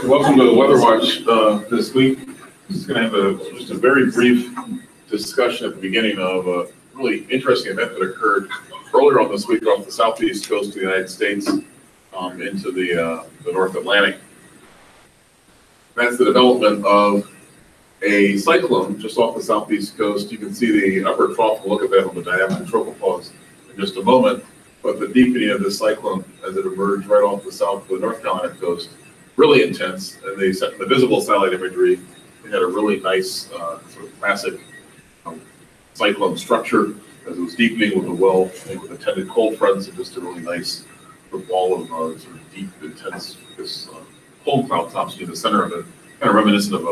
Welcome to the Weather Watch this week. Just going to have just a very brief discussion at the beginning of a really interesting event that occurred earlier on this week off the southeast coast of the United States into the North Atlantic. That's the development of a cyclone just off the southeast coast. You can see the upper trough. We'll look at that on the dynamic tropopause in just a moment. But the deepening of this cyclone as it emerged right off the North Carolina coast, really intense. And they set the visible satellite imagery. They had a really nice sort of classic cyclone structure as it was deepening with with attended cold fronts, and just a really nice wall of sort of deep, intense cold cloud tops in the center of it, kind of reminiscent of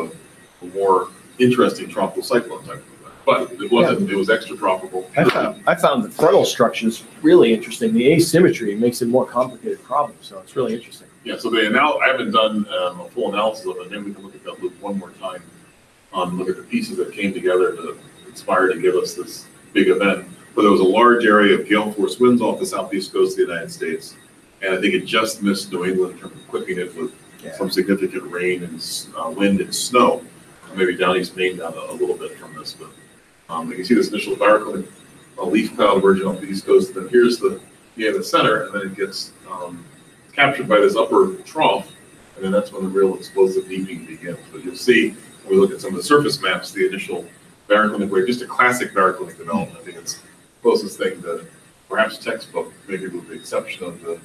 a more interesting tropical cyclone type of event. But it wasn't, it was extra tropical. I found the frontal structures really interesting. The asymmetry makes it a more complicated problem, so it's really interesting. Yeah, so I haven't done a full analysis of it. Maybe we can look at that loop one more time, look at the pieces that came together to inspire to give us this big event. But there was a large area of gale force winds off the southeast coast of the United States, and I think it just missed New England in terms of clipping it with some significant rain and wind and snow. Maybe down East Maine down a little bit from this, but you can see this initial barclay, a leaf cloud emerging off the east coast. And then here's the center, and then it gets captured by this upper trough, and then that's when the real explosive deepening begins. But you'll see when we look at some of the surface maps, the initial baroclinic wave, just a classic baroclinic development. I think it's the closest thing to perhaps textbook, maybe with the exception of the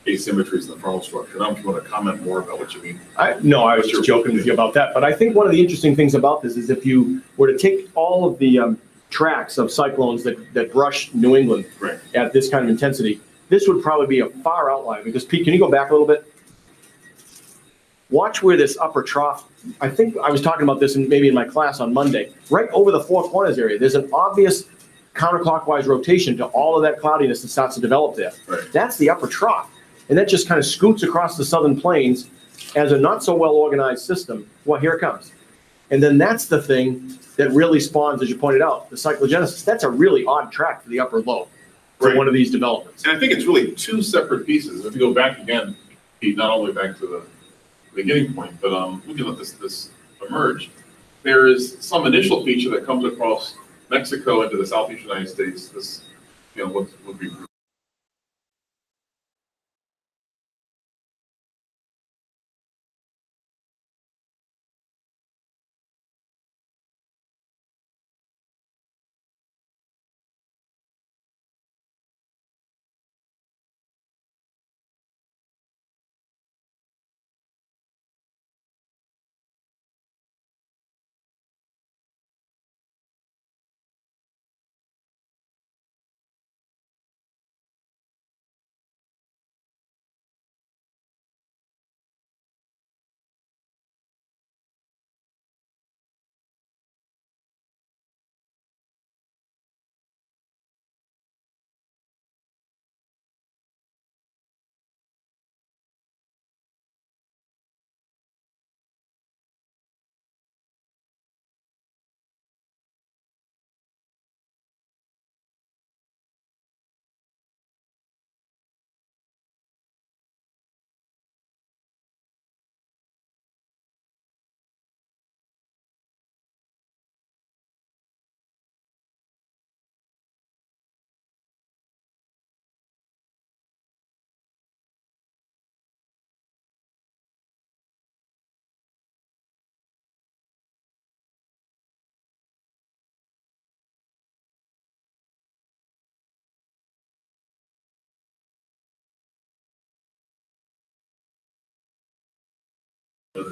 asymmetries in the frontal structure. Now, if you want to comment more about what you mean. No, I was just joking with you about that. But I think one of the interesting things about this is if you were to take all of the tracks of cyclones that brush New England at this kind of intensity, this would probably be a far outlier. Because, Pete, can you go back a little bit? Watch where this upper trough, I think I was talking about this maybe in my class on Monday, right over the Four Corners area. There's an obvious counterclockwise rotation to all of that cloudiness that starts to develop there. Right. That's the upper trough. And that just kind of scoots across the southern plains as a not so well organized system. Well, here it comes. And then that's the thing that really spawns, as you pointed out, the cyclogenesis. That's a really odd track for the upper low for one of these developments. And I think it's really two separate pieces. If you go back again, Pete, not only back to the beginning point, but we can let this emerge. There is some initial feature that comes across Mexico into the southeast United States. This, what would be the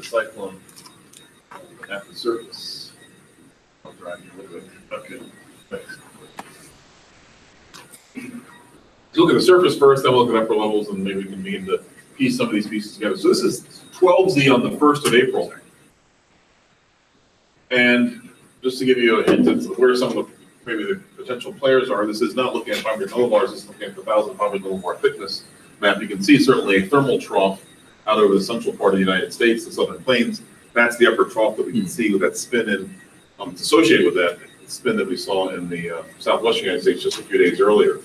cyclone at the surface? I'll drag you a little bit. Okay. Thanks. So look at the surface first, then we'll look at upper levels, and maybe we can begin to piece some of these pieces together. So this is 12Z on the 1st of April. And just to give you a hint at where some of maybe the potential players are, this is not looking at 500 millibars, this is looking at the 1,500 millibar thickness map. You can see certainly a thermal trough out over the central part of the United States, the southern plains. That's the upper trough that we can see with that spin in. It's associated with that spin that we saw in the southwestern United States just a few days earlier.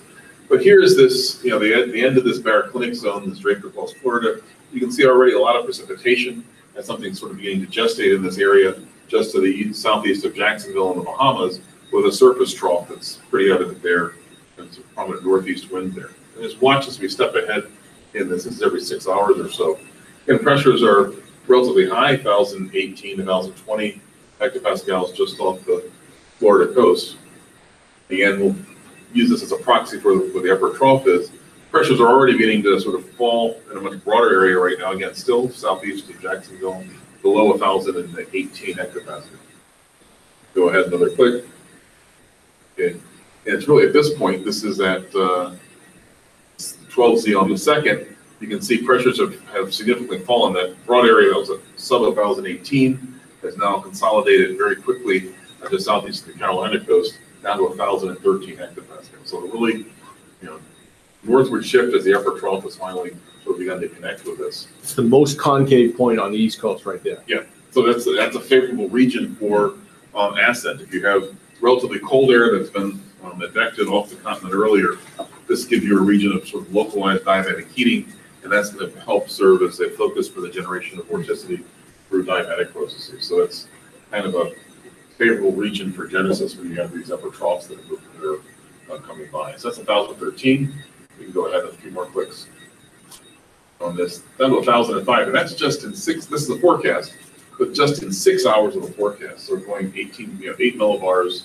But here is this, the end of this baroclinic zone, this Draper plus Florida. You can see already a lot of precipitation as something sort of beginning to gestate in this area just to the southeast of Jacksonville in the Bahamas with a surface trough that's pretty evident there. There's a prominent northeast wind there. And just watch as we step ahead in this. This is every 6 hours or so. And pressures are relatively high, 1,018 to 1,020 hectopascals just off the Florida coast. Again, we'll use this as a proxy for where the upper trough is. Pressures are already beginning to sort of fall in a much broader area right now. Again, still southeast of Jacksonville, below 1,018 hectopascals. Go ahead, another click. Okay. And it's really at this point, this is at 12Z on the second. You can see pressures have significantly fallen. That broad area that was at sub 1,018 has now consolidated very quickly to southeast of the Carolina coast down to 1,013 hectopascals. So really, northward shift as the upper trough has finally sort of begun to connect with this. It's the most concave point on the East Coast right there. Yeah, so that's a favorable region for ascent. If you have relatively cold air that's been ejected off the continent earlier, this gives you a region of sort of localized diabatic heating, and that's going to help serve as a focus for the generation of vorticity through diabatic processes. So that's kind of a favorable region for genesis when you have these upper troughs that are coming by. So that's 1,013. We can go ahead with a few more clicks on this. Down to 1,005, and that's just in 6. This is the forecast, but just in 6 hours of the forecast. So we're going 8 millibars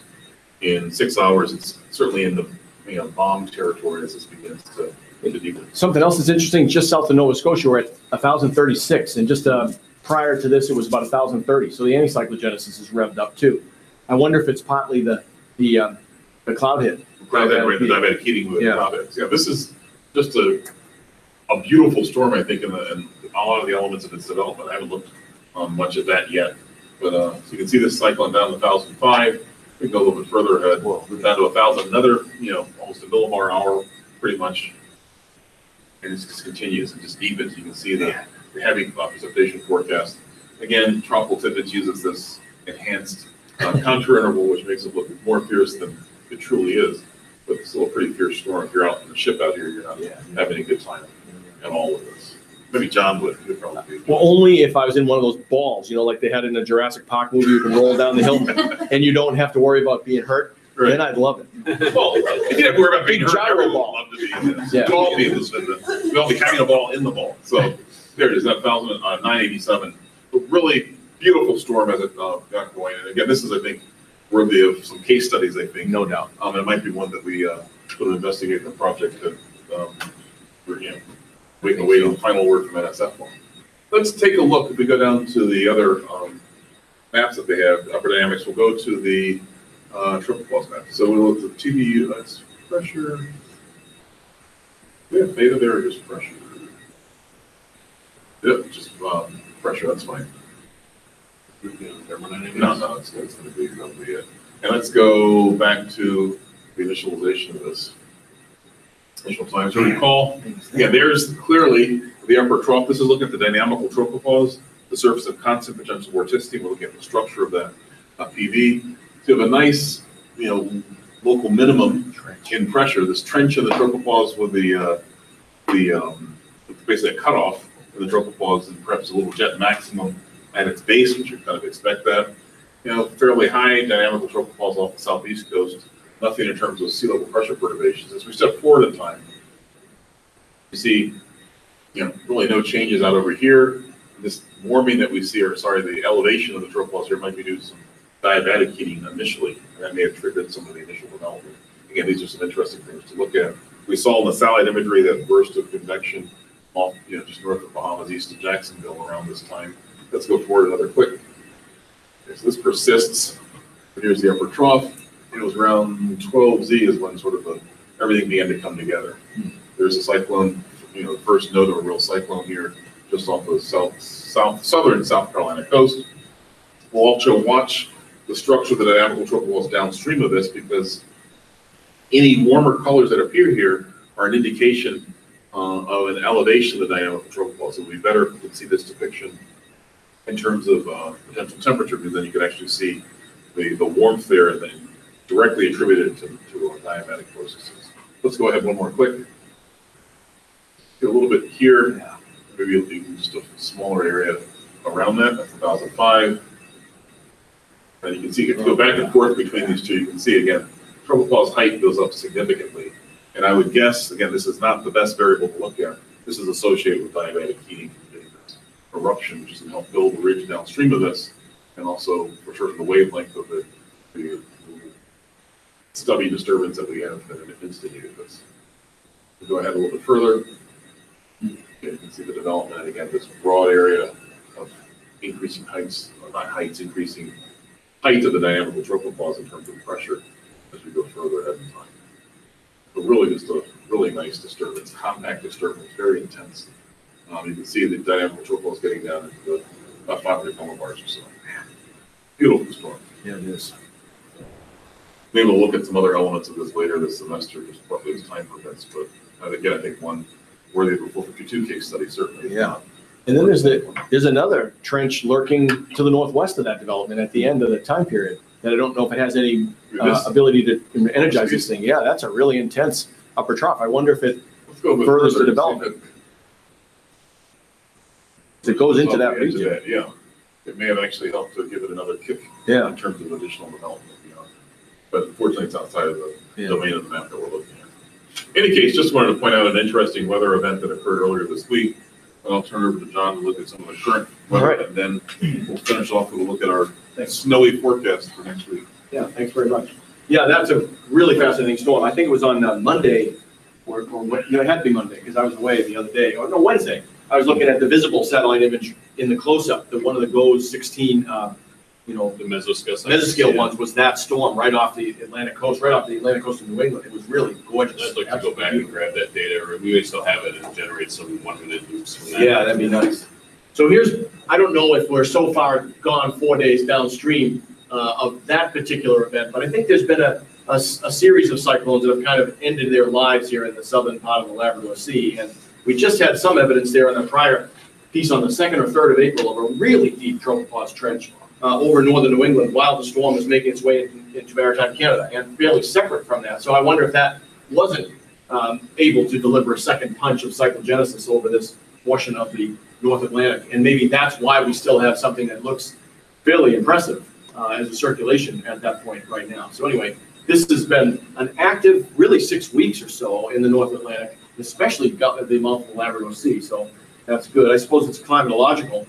in 6 hours. It's certainly in the bomb territory as this begins to deepen. Something else that's interesting, just south of Nova Scotia, we're at 1,036, and just prior to this, it was about 1,030. So the anticyclogenesis is revved up too. I wonder if it's partly the cloud hit. Right, the diabatic heating with cloud hits. Yeah, this is just a beautiful storm, I think, in a lot of the elements of its development. I haven't looked much at that yet, but so you can see this cycling down to 1,005. We can go a little bit further ahead. Well, we're down to 1,000, another, almost a millibar hour, pretty much. And it just continues and just deepens. You can see the heavy precipitation forecast. Again, tropical tidbits uses this enhanced contour interval, which makes it look more fierce than it truly is. But it's still a pretty fierce storm. If you're out in the ship out here, you're not having a good time at all with this. Maybe John would. Probably. Well, only if I was in one of those balls, like they had in the Jurassic Park movie, you can roll down the hill and you don't have to worry about being hurt. Right. Then I'd love it. Well, if you didn't worry about being hurt, gyro ball. Love to be in this. We'd all be having a ball in the ball. So there it is, that 987. A really beautiful storm as it got going. And again, this is, I think, worthy of some case studies, I think. No doubt. It might be one that we sort of investigate in the project to, waiting final word from NSF on. Let's take a look. If we go down to the other maps that they have, upper dynamics, we'll go to the triple plus map. So we'll look at TBU, that's pressure. Yeah, theta there is pressure. Yep, just pressure, that's fine. No, it's going to be it. And let's go back to the initialization of this. Initial time. So recall, there's clearly the upper trough. This is looking at the dynamical tropopause, the surface of constant potential vorticity. We're looking at the structure of that PV. So you have a nice, local minimum in pressure. This trench in the tropopause with basically a cutoff in the tropopause and perhaps a little jet maximum at its base, which you kind of expect that. Fairly high dynamical tropopause off the southeast coast. Nothing in terms of sea level pressure perturbations. As we step forward in time, you see, really no changes out over here. This warming that we see, the elevation of the tropopause here might be due to some diabatic heating initially, and that may have triggered some of the initial development. Again, these are some interesting things to look at. We saw in the satellite imagery that burst of convection off, just north of Bahamas, east of Jacksonville around this time. Let's go forward another click. Okay, so this persists. Here's the upper trough. It was around 12Z is when sort of everything began to come together. There's a cyclone, the first node of a real cyclone here, just off the southern South Carolina coast. We'll also watch the structure of the dynamical tropopause downstream of this, because any warmer colors that appear here are an indication of an elevation of the dynamical tropopause. So it would be better if we could see this depiction in terms of potential temperature, because then you could actually see the warmth there and then directly attributed to diabatic processes. Let's go ahead one more click. Get a little bit here, maybe just a smaller area around that. That's 2005. And you can see, if you go back and forth between these two, you can see again, tropopause height goes up significantly. And I would guess, again, this is not the best variable to look at. This is associated with diabatic heating eruption, which is going to help build the ridge downstream of this, and also for certain the wavelength of the stubby disturbance that we have that instigated this. We'll go ahead a little bit further. You can see the development, again, this broad area of increasing heights, or not heights, increasing height of the diameter tropopause in terms of pressure as we go further ahead in time. But really just a really nice disturbance, compact disturbance, very intense. You can see the diameter tropopause getting down into about 500 millibars or so. Beautiful storm. Yeah, it is. Maybe we'll look at some other elements of this later this semester, just roughly as time permits. But again, I think one worthy of a 452 case study, certainly. Yeah. And then there's another trench lurking to the northwest of that development at the end of the time period that I don't know if it has any ability to energize this thing. Yeah, that's a really intense upper trough. I wonder if it furthers the development. It goes into that region. Yeah. It may have actually helped to give it another kick in terms of additional development beyond. But unfortunately, it's outside of the domain of the map that we're looking at. In any case, just wanted to point out an interesting weather event that occurred earlier this week. And I'll turn over to John to look at some of the current weather, and then we'll finish off with a look at our snowy forecast for next week. Yeah, thanks very much. Yeah, that's a really fascinating storm. I think it was on Monday, or it had to be Monday because I was away the other day, or no, Wednesday. I was looking at the visible satellite image in the close-up. One of the GOES 16, the mesoscale ones was that storm right off the Atlantic coast, right off the Atlantic coast of New England. It was really gorgeous. I'd like to go back and grab that data, or we may still have it and generate some 1-minute loops from that. Yeah, that'd be nice. So I don't know if we're so far gone 4 days downstream of that particular event, but I think there's been a series of cyclones that have kind of ended their lives here in the southern part of the Labrador Sea. And we just had some evidence there in the prior piece on the 2nd or 3rd of April of a really deep tropopause trench over northern New England while the storm was making its way into maritime Canada, and fairly separate from that. So I wonder if that wasn't able to deliver a second punch of cyclogenesis over this portion of the North Atlantic. And maybe that's why we still have something that looks fairly impressive as a circulation at that point right now. So anyway, this has been an active, really 6 weeks or so in the North Atlantic, especially the mouth of the Labrador Sea. So that's good. I suppose it's a climatological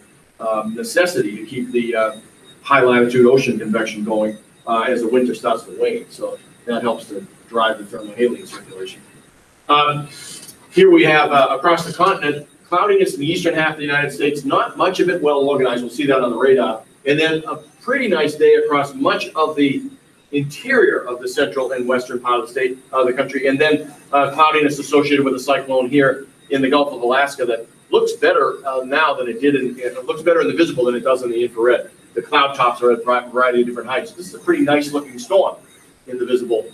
necessity to keep the high latitude ocean convection going as the winter starts to wane. So that helps to drive the thermohaline circulation. Here we have across the continent, cloudiness in the eastern half of the United States, not much of it well organized. We'll see that on the radar. And then a pretty nice day across much of the interior of the central and western part of the country. And then cloudiness associated with a cyclone here in the Gulf of Alaska that looks better now than it did. It looks better in the visible than it does in the infrared. The cloud tops are at a variety of different heights. This is a pretty nice looking storm in the visible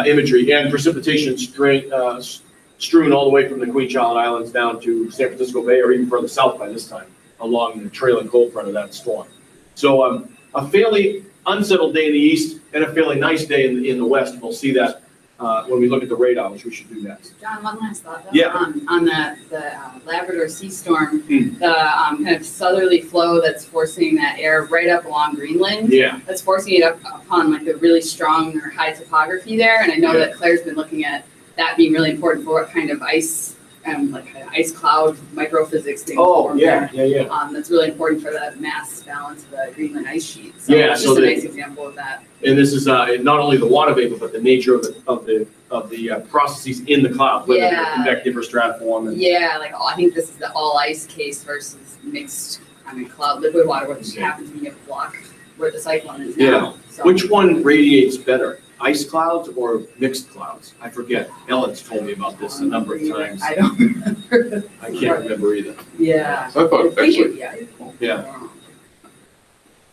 imagery, and precipitation strewn all the way from the Queen Charlotte Islands down to San Francisco Bay, or even further south by this time, along the trailing cold front of that storm. So a fairly unsettled day in the east and a fairly nice day in the west. We'll see that when we look at the radar, which we should do next. John, one last thought. Though. Yeah. On the Labrador Sea storm, the kind of southerly flow that's forcing that air right up along Greenland. Yeah. That's forcing it up upon like the really strong or high topography there. And I know that Claire's been looking at that being really important for what kind of ice ice cloud microphysics thing. Oh, yeah. That's really important for the mass balance of the Greenland ice sheet. So yeah, it's just a nice example of that. And this is not only the water vapor, but the nature of the processes in the cloud, whether they're convective or stratiform. I think this is the all ice case versus mixed cloud liquid water, which happens when you have a block where the cyclone is now. Yeah. So. Which one radiates better? Ice clouds or mixed clouds? I forget. Ellen's told me about this a number of times. I don't remember. I can't remember either. Yeah. So I thought actually, yeah.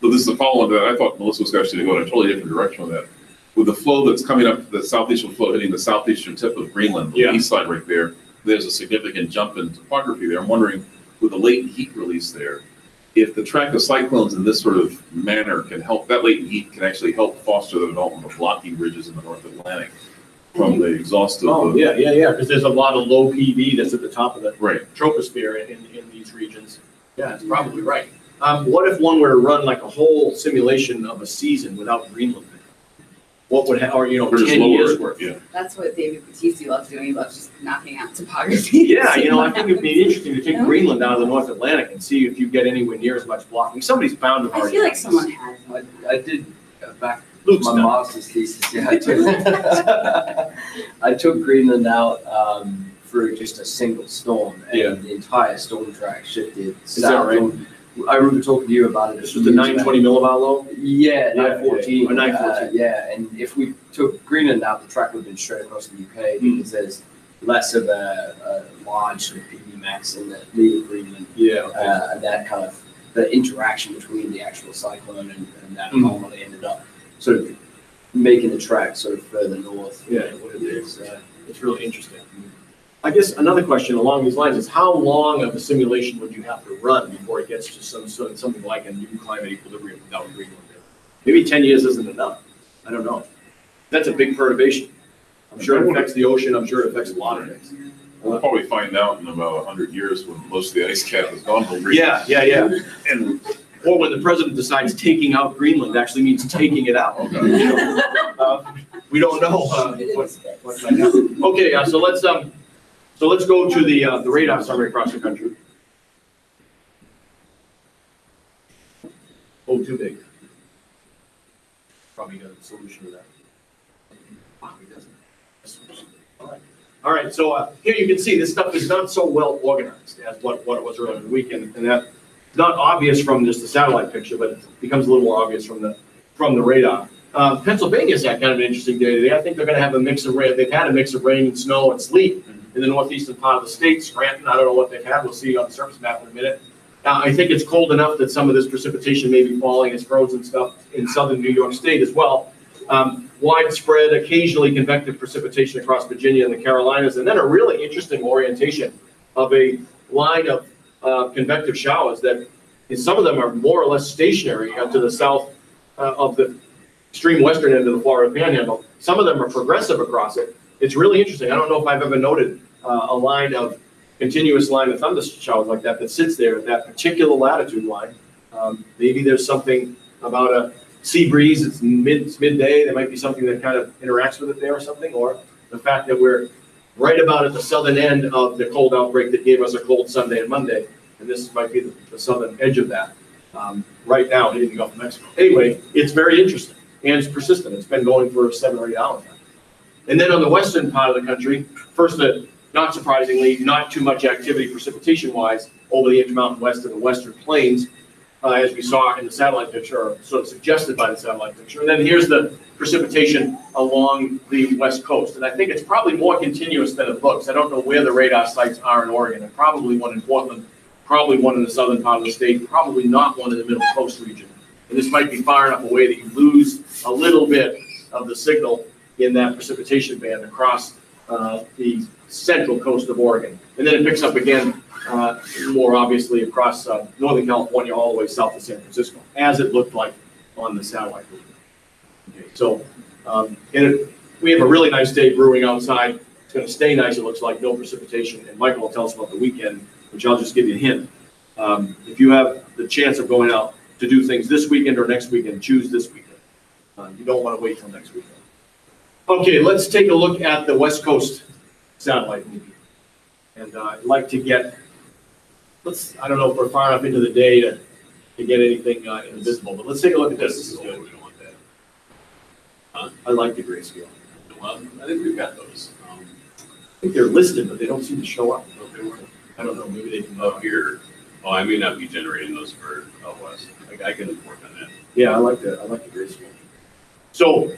So this is a follow-on to that. I thought Melissa was actually going in a totally different direction with that. With the flow that's coming up, the southeastern flow hitting the southeastern tip of Greenland, the east side right there, there's a significant jump in topography there. I'm wondering, with the latent heat release there, if the track of cyclones in this sort of manner can help, that latent heat can actually help foster the development of blocking ridges in the North Atlantic from the exhaust of because there's a lot of low PV that's at the top of the troposphere in these regions. Yeah, it's probably right. What if one were to run like a whole simulation of a season without Greenland? What would, or, you know, Or just 10 years lower, worth? yeah. That's what David Battisti loves doing. He loves just knocking out topography. Yeah, you know, I think it'd be interesting to take Greenland out of the North Atlantic and see if you get anywhere near as much blocking. Somebody's bound to. I feel like someone has. I did back Luke's my done. master's thesis. Yeah, I took Greenland out through just a single storm, and Yeah. the entire storm track shifted that south. right? I remember talking to you about it. This was the 920 millibar low? Yeah, Yeah, 914. or 914. Yeah, and if we took Greenland out, the track would have been straight across the UK because there's less of a large sort of PV max in the leading Greenland. Yeah. And that kind of, the interaction between the actual cyclone and that anomaly ended up sort of making the track sort of further north. Yeah. What it is. It's really interesting. I guess another question along these lines is how long of a simulation would you have to run before it gets to something like a new climate equilibrium without Greenland? Maybe 10 years isn't enough. I don't know. That's a big perturbation. I'm sure it affects the ocean. I'm sure it affects a lot of things. We'll probably find out in about 100 years when most of the ice cap is gone from Greenland. Yeah. And or when the president decides taking out Greenland actually means taking it out. We don't know what might happen. Okay, so let's go to the radar summary across the country. Oh, too big. Probably got a solution to that. Wow, he doesn't. All right, so here you can see this stuff is not so well organized as what it was earlier in the weekend, and that's not obvious from just the satellite picture, but it becomes a little more obvious from the radar. Pennsylvania's had kind of an interesting day today. I think they're going to have a mix of rain. They've had a mix of rain and snow and sleet in the northeastern part of the state. Scranton, I don't know what they've had. We'll see on the surface map in a minute. I think it's cold enough that some of this precipitation may be falling as frozen stuff in southern New York State as well. Widespread, occasionally convective precipitation across Virginia and the Carolinas, and then a really interesting orientation of a line of convective showers that some of them are more or less stationary to the south of the extreme western end of the Florida Panhandle. Some of them are progressive across it. It's really interesting. I don't know if I've ever noted a line of continuous line of thunder showers like that sits there at that particular latitude line. Maybe there's something about a sea breeze. It's midday. There might be something that kind of interacts with it there or something, or the fact that we're right about at the southern end of the cold outbreak that gave us a cold Sunday and Monday, and this might be the southern edge of that right now hitting the Gulf of Mexico. Anyway, it's very interesting and it's persistent. It's been going for 7 or 8 hours now. And then on the western part of the country, first, not surprisingly, not too much activity precipitation-wise over the Intermountain West and the Western Plains, as we saw in the satellite picture, or sort of suggested by the satellite picture. And then here's the precipitation along the west coast. And I think it's probably more continuous than it looks. I don't know where the radar sites are in Oregon. And probably one in Portland, probably one in the southern part of the state, probably not one in the middle coast region. And this might be far enough away that you lose a little bit of the signal in that precipitation band across the central coast of Oregon. And then it picks up again more obviously across Northern California all the way south to San Francisco, as it looked like on the satellite. Okay, so we have a really nice day brewing outside. It's going to stay nice, it looks like, no precipitation. And Michael will tell us about the weekend, which I'll just give you a hint. If you have the chance of going out to do things this weekend or next weekend, choose this weekend. You don't want to wait till next weekend. Okay, let's take a look at the West Coast satellite movie. And I'd like to get, I don't know if we're far enough into the day to get anything invisible, but let's take a look at this. This is good. We don't want that. I like the grayscale. Well, I think we've got those. I think they're listed, but they don't seem to show up. Okay, we're I don't know, maybe they can. up here. Oh, I may not be generating those for out west. I can work on that. Yeah, I like the grayscale. So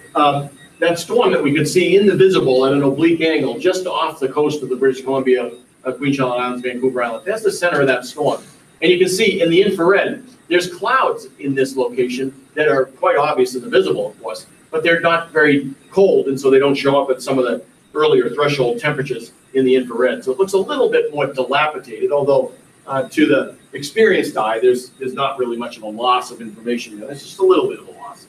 that storm that we could see in the visible at an oblique angle just off the coast of the British Columbia, Queen Charlotte Islands, Vancouver Island, that's the center of that storm. And you can see in the infrared, there's clouds in this location that are quite obvious in the visible, of course, but they're not very cold, and so they don't show up at some of the earlier threshold temperatures in the infrared. So it looks a little bit more dilapidated, although to the experienced eye, there's not really much of a loss of information there. It's just a little bit of a loss.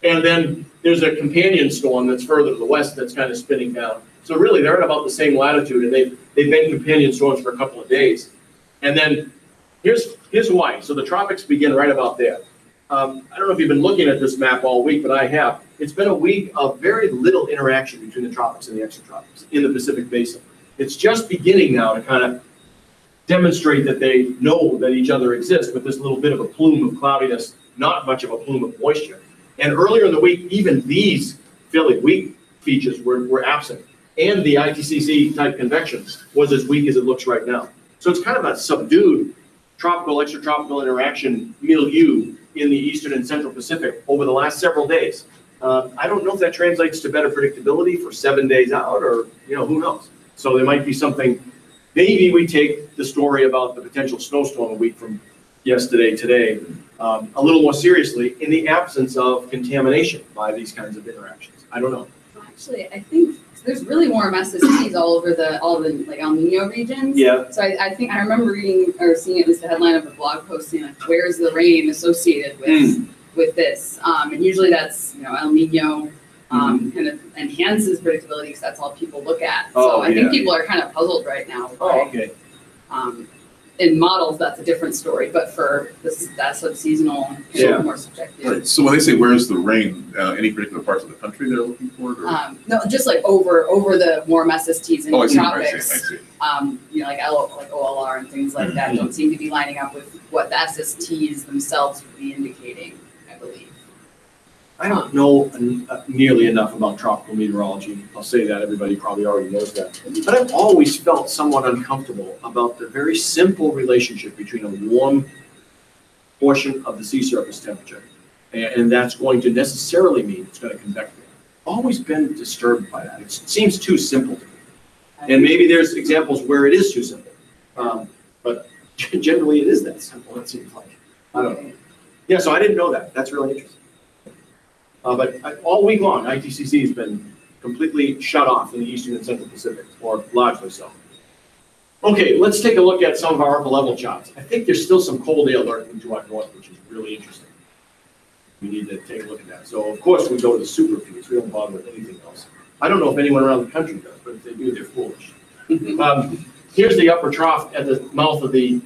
And then there's a companion storm that's further to the west that's kind of spinning down. So really, they're at about the same latitude, and they've been companion storms for a couple of days. And then Here's Hawaii. So the tropics begin right about there. I don't know if you've been looking at this map all week, but I have. It's been a week of very little interaction between the tropics and the exotropics in the Pacific Basin. It's just beginning now to kind of demonstrate that they know that each other exists with this little bit of a plume of cloudiness, not much of a plume of moisture. And earlier in the week, even these fairly weak features were absent. And the ITCC type convection was as weak as it looks right now. So it's kind of a subdued tropical, extratropical interaction milieu in the eastern and central Pacific over the last several days. I don't know if that translates to better predictability for 7 days out, or who knows. So there might be something. Maybe we take the story about the potential snowstorm a week from yesterday, today, a little more seriously in the absence of contamination by these kinds of interactions. I don't know. Actually, I think there's really warm SSTs all the like El Nino regions. Yeah. So I think I remember reading or seeing at least the headline of a blog post saying like, where's the rain associated with this? And usually that's El Nino kind of enhances predictability because that's all people look at. So I think people are kind of puzzled right now. Oh, okay. In models, that's a different story, but for this, that's seasonal, more subjective. Right. So when they say where's the rain, any particular parts of the country they're looking for? No, just like over the warm SSTs in the tropics. I see. Like OLR and things like that don't seem to be lining up with what the SSTs themselves would be indicating, I believe. I don't know nearly enough about tropical meteorology. I'll say that, everybody probably already knows that. But I've always felt somewhat uncomfortable about the very simple relationship between a warm portion of the sea surface temperature, and that's going to necessarily mean it's going to convect. Always been disturbed by that. It seems too simple to me. And maybe there's examples where it is too simple. But generally it is that simple, it seems like. I don't know. Yeah, so I didn't know that. That's really interesting. But all week long, ITCC has been completely shut off in the eastern and central Pacific, or largely so. Okay, let's take a look at some of our upper level charts. I think there's still some cold air lurking to our north, which is really interesting. We need to take a look at that. So of course we go to the super peaks. We don't bother with anything else. I don't know if anyone around the country does, but if they do, they're foolish. Here's the upper trough at the mouth of the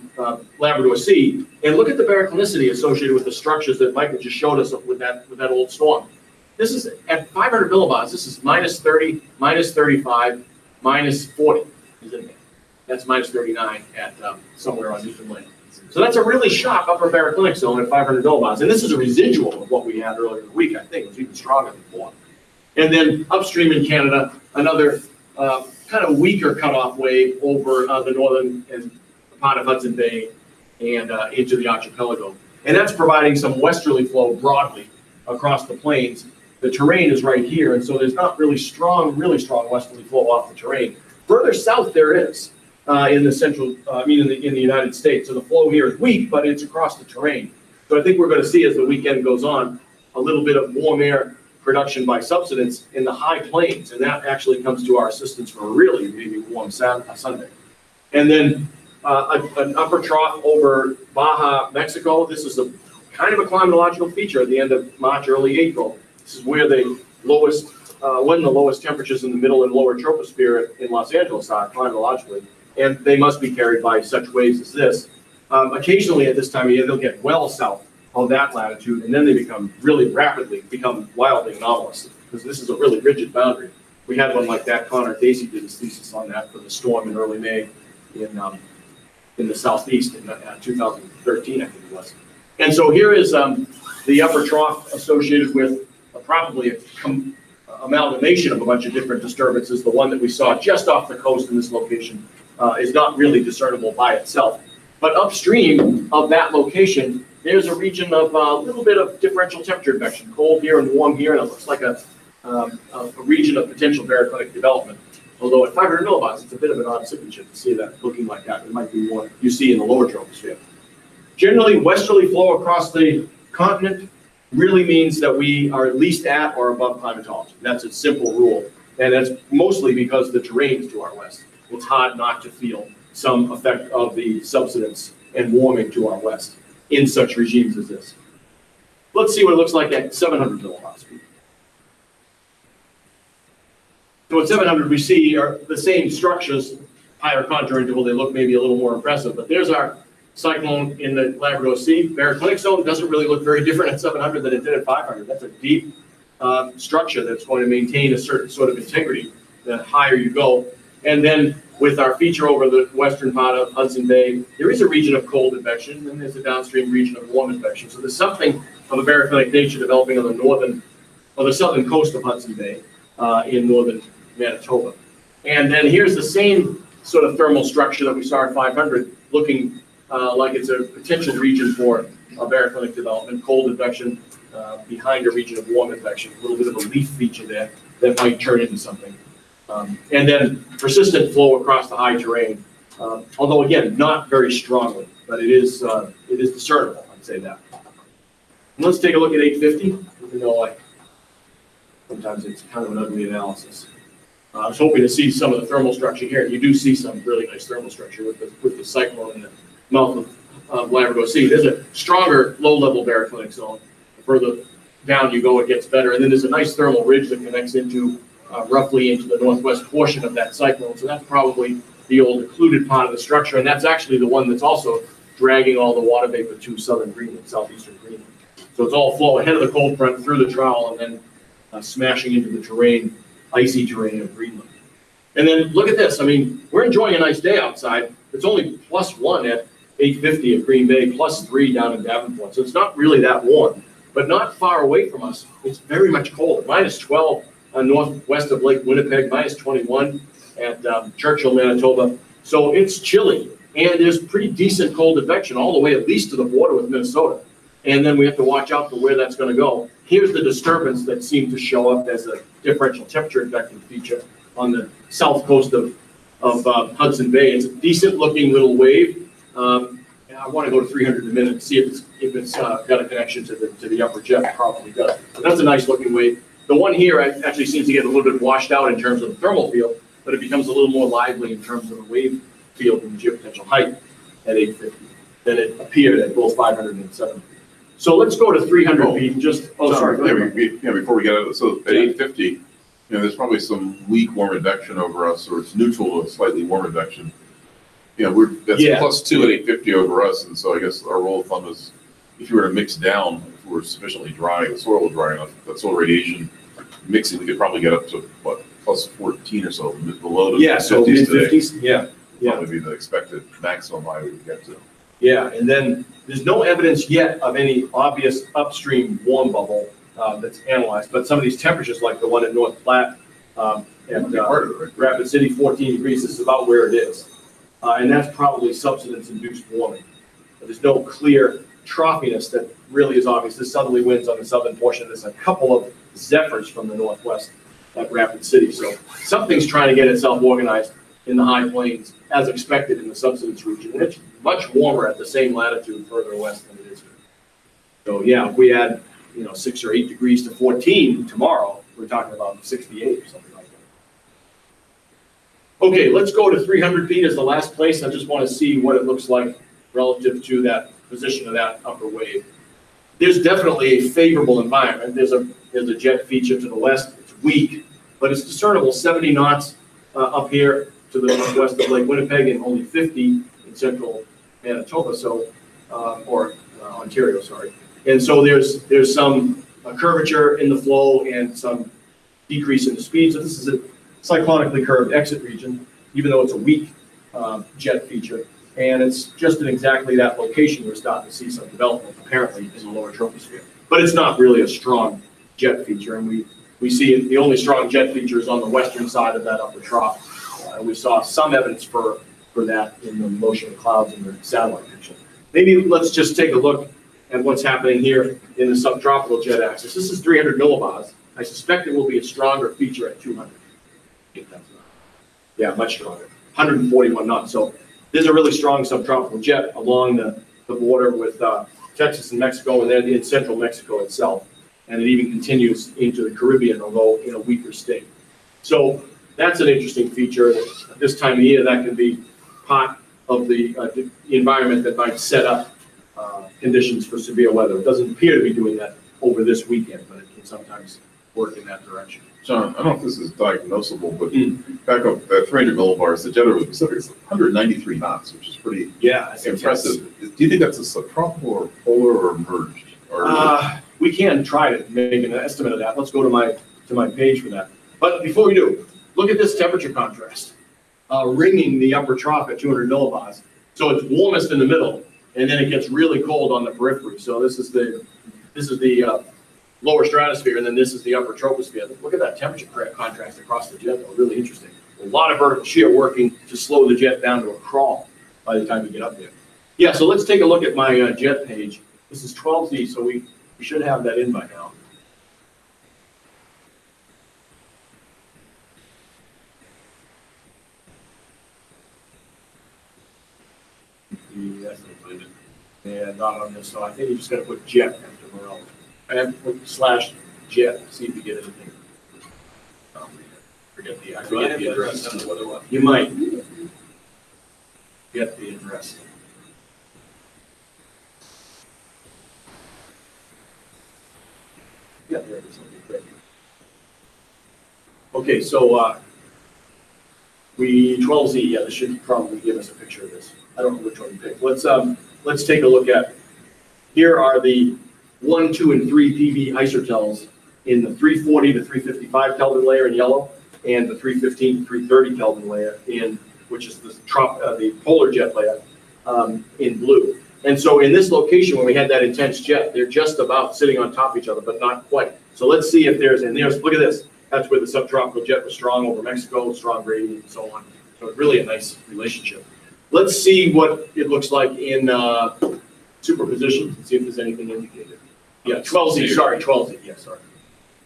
Labrador Sea, and look at the baroclinicity associated with the structures that Michael just showed us with that old storm. This is at 500 millibars. This is minus 30, minus 35, minus 40. Isn't it? That's minus 39 at somewhere on Newfoundland. So that's a really sharp upper baroclinic zone at 500 millibars, and this is a residual of what we had earlier in the week. I think it was even stronger before. And then upstream in Canada, another kind of weaker cutoff wave over the northern and part of Hudson Bay and into the archipelago. And that's providing some westerly flow broadly across the plains. The terrain is right here, and so there's not really strong westerly flow off the terrain. Further south there is in the central, in the United States. So the flow here is weak, but it's across the terrain. So I think we're going to see as the weekend goes on, a little bit of warm air production by subsidence in the high plains, and that actually comes to our assistance for a really maybe warm Sunday. And then an upper trough over Baja, Mexico. This is a kind of a climatological feature at the end of March, early April. This is where the lowest, when the lowest temperatures in the middle and lower troposphere in Los Angeles are climatologically, and they must be carried by such waves as this. Occasionally at this time of year, they'll get well south of that latitude, and then they rapidly become wildly anomalous, because this is a really rigid boundary. We had one like that. Connor Casey did his thesis on that for the storm in early May in the southeast in 2013, I think it was. And so here is the upper trough associated with probably an amalgamation of a bunch of different disturbances. The one that we saw just off the coast in this location is not really discernible by itself. But upstream of that location, there's a region of a little bit of differential temperature convection, cold here and warm here, and it looks like a region of potential baroclinic development. Although at 500 millibars, it's a bit of an odd signature to see that looking like that. It might be more you see in the lower troposphere. Generally, westerly flow across the continent really means that we are at least at or above climatology. That's a simple rule, and that's mostly because the terrain is to our west. It's hard not to feel some effect of the subsidence and warming to our west in such regimes as this. Let's see what it looks like at 700 millibars. So at 700 we see are the same structures, higher contour interval. They look maybe a little more impressive, but there's our cyclone in the Labrador Sea. Baroclinic zone doesn't really look very different at 700 than it did at 500. That's a deep structure that's going to maintain a certain sort of integrity the higher you go. And then with our feature over the western part of Hudson Bay, there is a region of cold advection, and there's a downstream region of warm advection. So there's something of a barophilic nature developing on the southern coast of Hudson Bay in northern Manitoba. And then here's the same sort of thermal structure that we saw at 500, looking like it's a potential region for a barophilic development, cold advection behind a region of warm advection, a little bit of a leaf feature there that might turn into something. And then persistent flow across the high terrain, although again, not very strongly, but it is discernible, I'd say that. And let's take a look at 850, even though sometimes it's kind of an ugly analysis. I was hoping to see some of the thermal structure here. You do see some really nice thermal structure with the cyclone in the mouth of Labrador Sea. There's a stronger low-level baroclinic zone. The further down you go, it gets better. And then there's a nice thermal ridge that connects into roughly into the northwest portion of that cyclone. So that's probably the old occluded part of the structure. And that's actually the one that's also dragging all the water vapor to southern Greenland, southeastern Greenland. So it's all flow ahead of the cold front through the trowel and then smashing into the terrain, icy terrain of Greenland. And then look at this. I mean, we're enjoying a nice day outside. It's only +1 at 850 at Green Bay, +3 down in Davenport. So it's not really that warm, but not far away from us. It's very much colder. -12 northwest of Lake Winnipeg, -21 at Churchill, Manitoba. So it's chilly, and there's pretty decent cold advection all the way at least to the border with Minnesota. And then we have to watch out for where that's going to go. Here's the disturbance that seemed to show up as a differential temperature advective feature on the south coast of Hudson Bay. It's a decent looking little wave. I want to go to 300 in a minute and see if it's got a connection to the upper jet. It probably does. But that's a nice looking wave. The one here actually seems to get a little bit washed out in terms of the thermal field, but it becomes a little more lively in terms of the wave field and the geopotential height at 850 than it appeared at both 500 and 700. So let's go to 300 feet and just, sorry. Before we get out of it, so at 850, there's probably some weak warm advection over us, or it's neutral to slightly warm advection. That's +2 at 850 over us, and so I guess our rule of thumb is if you were to mix down, if we're sufficiently dry, the soil was dry enough, that soil radiation mixing, we could probably get up to what, +14 or so, below the 50s today. Probably be the expected maximum high we would get to. Yeah, and then there's no evidence yet of any obvious upstream warm bubble that's analyzed, but some of these temperatures, like the one at North Platte at Rapid City, 14 degrees, this is about where it is. And that's probably subsidence-induced warming. But there's no clear trophiness that really is obvious. There's southerly winds on the southern portion. There's a couple of zephyrs from the northwest at Rapid City. So something's trying to get itself organized in the high plains, as expected in the subsidence region. And it's much warmer at the same latitude further west than it is here. So yeah, if we add 6 or 8 degrees to 14 tomorrow, we're talking about 68 or something like that. Okay, let's go to 300 feet as the last place. I just want to see what it looks like relative to that position of that upper wave. There's definitely a favorable environment. There's a jet feature to the west. It's weak, but it's discernible. 70 knots up here to the northwest of Lake Winnipeg, and only 50 in central Manitoba, or Ontario, sorry. And so there's some curvature in the flow and some decrease in the speed. So this is a cyclonically curved exit region, even though it's a weak jet feature. And it's just in exactly that location we're starting to see some development, apparently, in the lower troposphere. But it's not really a strong jet feature, and we see the only strong jet feature is on the western side of that upper trough. And we saw some evidence for that in the motion of clouds in the satellite picture. Maybe let's just take a look at what's happening here in the subtropical jet axis. This is 300 millibars. I suspect it will be a stronger feature at 200. Yeah, much stronger. 141 knots. So there's a really strong subtropical jet along the border with Texas and Mexico, and then in central Mexico itself. And it even continues into the Caribbean, although in a weaker state. So that's an interesting feature. At this time of year, that can be part of the environment that might set up conditions for severe weather. It doesn't appear to be doing that over this weekend, but it can sometimes work in that direction. John, I don't know if this is diagnosable, but back up that 300 millibars, the jet over the Pacific is 193 knots, which is pretty Yeah, I think impressive. Do you think that's a subtropical or polar or merged? Or we can try to make an estimate of that. Let's go to my page for that. But before we do, look at this temperature contrast. Ringing the upper trough at 200 millibars. So it's warmest in the middle, and then it gets really cold on the periphery. So this is the lower stratosphere, and then this is the upper troposphere. Look at that temperature contrast across the jet, though. Really interesting. A lot of vertical shear working to slow the jet down to a crawl by the time you get up there. Yeah, so let's take a look at my jet page. This is 12Z, so we should have that in by now. Yeah, not on this, so I think you just gotta put jet after Morel. I have to put /jet, see if you get anything. Forget the address. You might. Get the address. Yeah, there it is. Great. Okay, so 12Z, yeah, this should probably give us a picture of this. I don't know which one you picked. Let's take a look at. Here are the 1, 2, and 3 PV isotels in the 340 to 355 Kelvin layer in yellow, and the 315 to 330 Kelvin layer in, which is the polar jet layer, in blue. And so in this location, when we had that intense jet, they're just about sitting on top of each other, but not quite. So let's see if there's look at this. That's where the subtropical jet was strong over Mexico, strong gradient, and so on. So it's really a nice relationship. Let's see what it looks like in superposition and see if there's anything indicated. Yeah, 12Z, sorry, 12Z, yeah, sorry.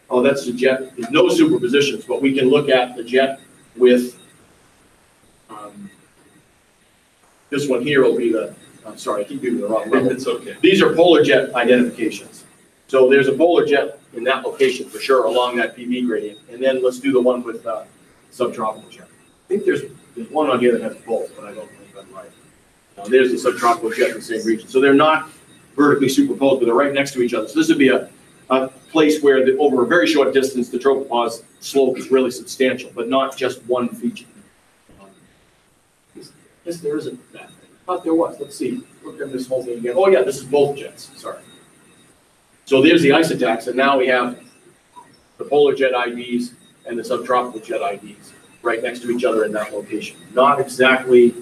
Oh, that's the jet. There's no superpositions, but we can look at the jet with, this one here will be the, I'm sorry, I keep giving the wrong level. It's okay. These are polar jet identifications. So there's a polar jet in that location for sure along that PV gradient. And then let's do the one with subtropical jet. I think there's one on here that has both, but I don't think I'm right. There's the subtropical jet in the same region. So they're not vertically superposed, but they're right next to each other. So this would be a place where over a very short distance, the tropopause slope is really substantial, but not just one feature. Yes, there isn't that. I thought there was. Let's see. Look at this whole thing again. Oh yeah, this is both jets. Sorry. So there's the isotax, and now we have the polar jet IDs and the subtropical jet IDs right next to each other in that location. Not exactly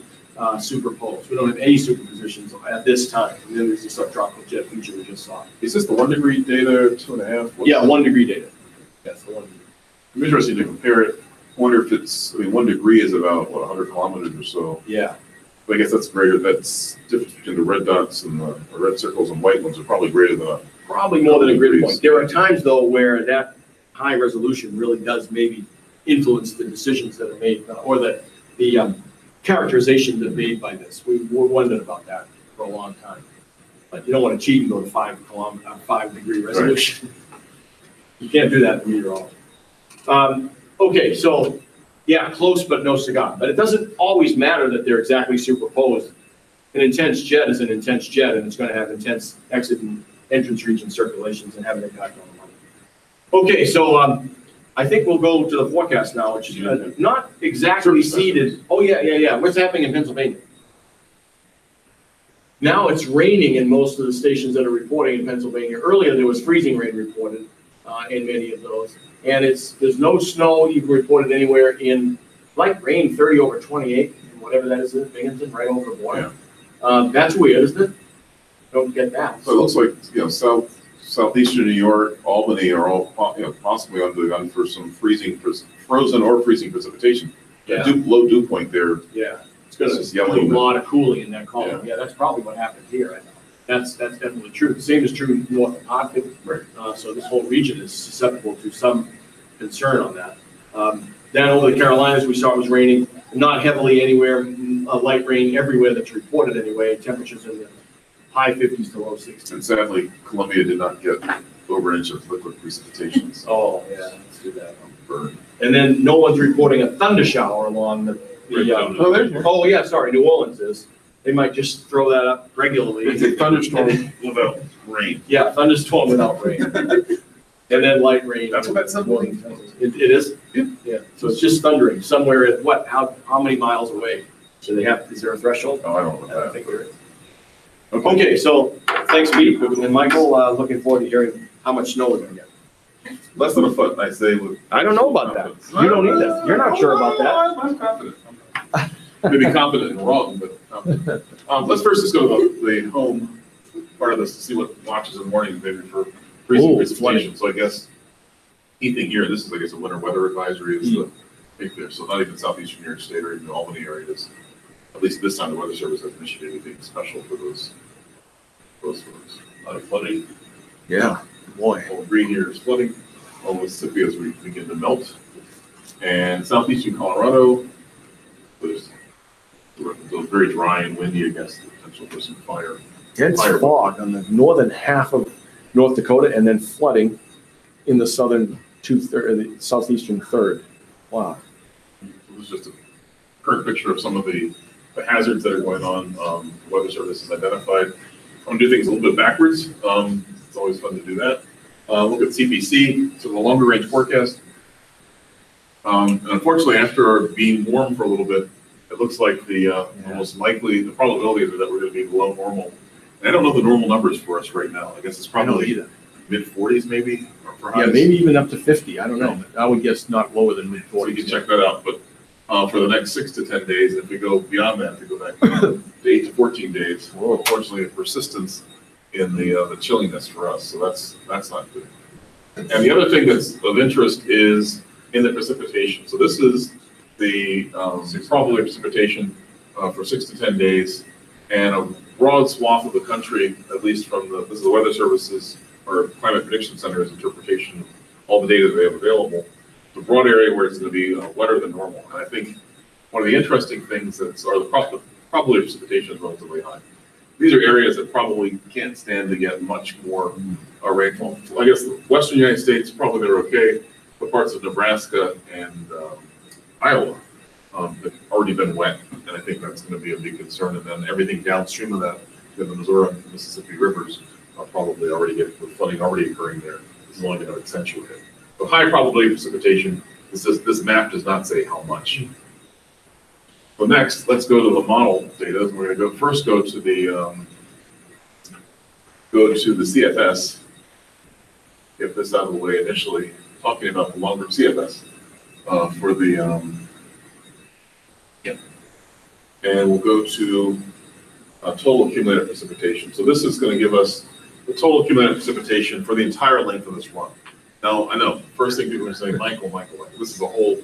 superposed. We don't have any superpositions at this time. And then there's the subtropical jet feature we just saw. is this the 1 degree data, 2.5? Yeah, 1 degree data. That's the 1 degree. I'm interested to compare it. Wonder if it's, 1 degree is about, 100 kilometers or so. Yeah. But I guess that's greater, that's difference between the red dots and the red circles and white ones are probably greater than Probably more than a grid point. There are times, though, where that high resolution really does maybe influence the decisions that are made, or the characterizations that are made by this. We wondered about that for a long time. But you don't want to cheat and go to 5 degree resolution. Right. You can't do that in meteorology. Okay, so yeah, close but no cigar. But it doesn't always matter that they're exactly superposed. An intense jet is an intense jet, and it's going to have intense exit and entrance region circulations and have an impact on the money. Okay, so I think we'll go to the forecast now, which is not exactly seeded. Oh yeah. What's happening in Pennsylvania? Now it's raining in most of the stations that are reporting in Pennsylvania. Earlier there was freezing rain reported in many of those, and there's no snow even reported anywhere in light rain 30 over 28, whatever that is in Binghamton, right over the water. Yeah. That's weird, isn't it? Don't get that. So it looks like southeastern New York, Albany are all possibly on the gun for some frozen or freezing precipitation. Yeah. Low dew point there. Yeah, it's going to do a lot of cooling in that column. Yeah, that's probably what happened here. That's definitely true. The same is true north of Hartford. Right. So this whole region is susceptible to some concern on that. Down over the Carolinas, we saw it was raining, not heavily anywhere, light rain everywhere that's reported anyway. Temperatures in the high 50s to low 60s. And sadly, Columbia did not get over an inch of liquid precipitation. Oh, yeah, let's do that. And then no one's reporting a thunder shower along oh, yeah, sorry, New Orleans is. They might just throw that up regularly. It's a thunderstorm without rain. Yeah, thunderstorm without rain. And then light rain. That's what that symbol means. It is? Yeah. Yeah, so it's just thundering somewhere at what, how many miles away? Do they have, is there a threshold? Oh, I don't know I don't about think that. there is. Okay, so thanks, Pete. And Michael, looking forward to hearing how much snow we're gonna get. Less than a foot, I say. I don't know about that. You don't either. You're not sure about that. I'm confident. Maybe confident and wrong, but confident. Let's first just go to the home part of this to see what watches in the morning, maybe for freezing Ooh, precipitation. So I guess key thing here, this is, I guess, a winter weather advisory is the big there. So not even southeastern New York State or even the Albany area is, at least this time, the Weather Service hasn't issued anything special for those folks. A lot of flooding. Yeah, boy. All green here is flooding. All Mississippi as we begin to melt. And southeastern Colorado, there's very dry and windy, I guess, the potential for some fire. Dense fog on the northern half of North Dakota and then flooding in the southern the southeastern third. Wow. It was just a current picture of some of the hazards that are going on. The Weather Service has identified. I'm going to do things a little bit backwards. It's always fun to do that. Look at CPC, so the longer range forecast. Unfortunately, after being warm for a little bit, it looks like the most likely, the probability is that we're going to be below normal. And I don't know the normal numbers for us right now. I guess it's probably mid-40s maybe. For highs. Yeah, maybe even up to 50. I don't know. I would guess not lower than mid-40s. So you can check that out. But for the next 6 to 10 days, if we go beyond that, if we go back to 8 to 14 days, unfortunately, a persistence in the chilliness for us. So that's not good. And the other thing that's of interest is in the precipitation. So this is the probability of precipitation for 6 to 10 days, and a broad swath of the country, at least from this is the Weather Service's or Climate Prediction Center's interpretation of all the data that they have available. The broad area where it's going to be wetter than normal. And I think one of the interesting things the probability of precipitation is relatively high. These are areas that probably can't stand to get much more rainfall. So I guess the western United States, probably they're okay, but parts of Nebraska and Iowa have already been wet, and I think that's going to be a big concern. And then everything downstream of that, the Missouri and Mississippi rivers, are probably already getting with flooding already occurring there. This is only going to accentuate it. But high probability of precipitation, this map does not say how much. So next, let's go to the model data. We're going to first go to the CFS. Get this out of the way initially, talking about the longer CFS for the and we'll go to total accumulated precipitation. So this is going to give us the total accumulated precipitation for the entire length of this run. Now, I know, first thing people are saying, Michael, this is a whole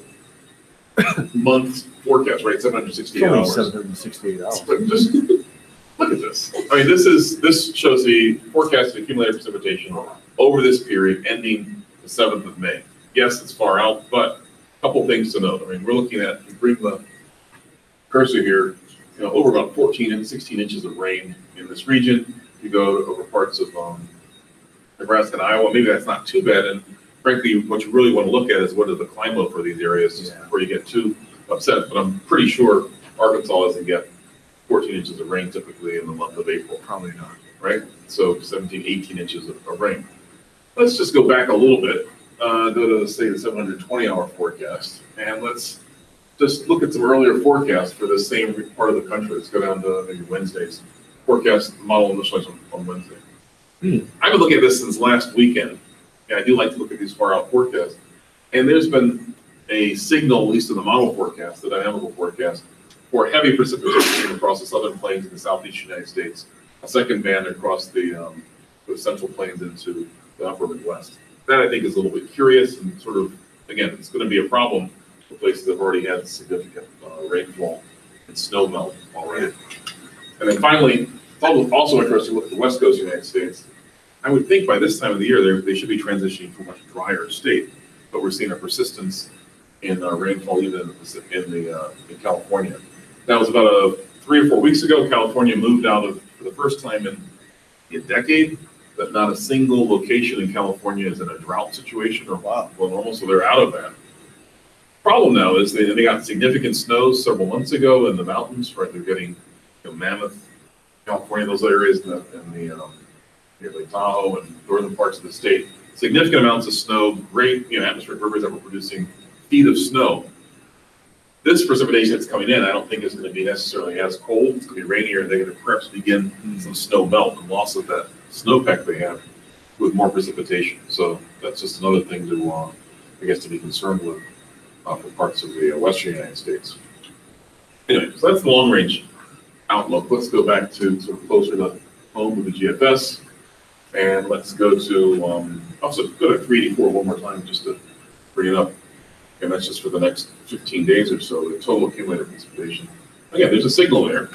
month's forecast, right? 768 hours. 768 hours. But just look at this. I mean, this shows the forecasted accumulated precipitation over this period ending the 7th of May. Yes, it's far out, but a couple things to note. I mean, we're looking at, bring the cursor here, over about 14 and 16 inches of rain in this region. You go over parts of Nebraska and Iowa, maybe that's not too bad. And frankly, what you really want to look at is what is the climate for these areas before you get too upset. But I'm pretty sure Arkansas doesn't get 14 inches of rain typically in the month of April. Probably not. Right? So 17, 18 inches of rain. Let's just go back a little bit, go to, say, the 720-hour forecast, and let's just look at some earlier forecasts for the same part of the country. Let's go down to maybe Wednesday's forecast model initialized on Wednesday. I've been looking at this since last weekend, and I do like to look at these far out forecasts. And there's been a signal, at least in the model forecast, the dynamical forecast, for heavy precipitation across the southern plains in the southeast United States, a second band across the central plains into the upper Midwest. That I think is a little bit curious and sort of, again, it's going to be a problem for places that have already had significant rainfall and snow melt already. And then finally, it's also interesting to look at the west coast of the United States. I would think by this time of the year, they should be transitioning to a much drier state, but we're seeing a persistence in rainfall even in California. That was about 3 or 4 weeks ago. California moved out of, for the first time in a decade, that not a single location in California is in a drought situation or below normal, so they're out of that. Problem now is they got significant snows several months ago in the mountains, right? They're getting Mammoth, California, those areas in the Lake Tahoe and northern parts of the state. significant amounts of snow, great, atmospheric rivers that were producing feet of snow. This precipitation that's coming in, I don't think is going to be necessarily as cold. It's going to be rainier, and they're going to perhaps begin some snow melt and loss of that snowpack they have with more precipitation. So that's just another thing to, I guess, to be concerned with for parts of the western United States. Anyway, so that's the long range outlook. Let's go back to sort of closer to home with the GFS, and let's go to also go to 384 one more time just to bring it up. And that's just for the next 15 days or so, the total accumulated precipitation. Again, there's a signal there,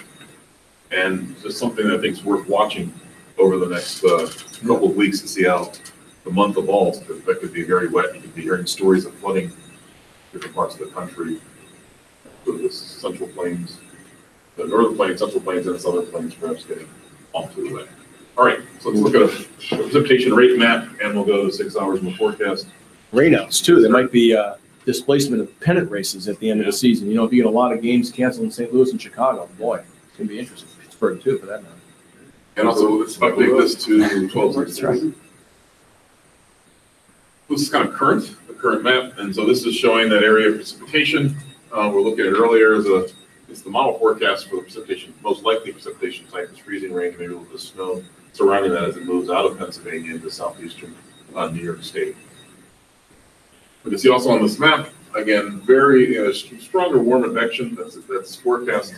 and just something that I think is worth watching over the next couple of weeks to see how the month evolves, because that could be very wet. You could be hearing stories of flooding in different parts of the country, with the Central Plains, the Northern Plains, Central Plains, and the Southern Plains perhaps getting off to the wet. All right, so let's look at a precipitation rate map, and we'll go to 6 hours in the forecast. Rainouts too. There might be displacement of pennant races at the end of the season. If you get a lot of games canceled in St. Louis and Chicago, boy, it's going to be interesting. Pittsburgh too, for that matter. And also, let's update this to 12. That's right. This is kind of the current map, and so this is showing that area of precipitation. We're looking at it earlier as it's the model forecast for the precipitation, most likely precipitation type is freezing rain, maybe a little bit of snow surrounding that as it moves out of Pennsylvania into southeastern New York State. We can see also on this map, again, very stronger warm advection that's forecast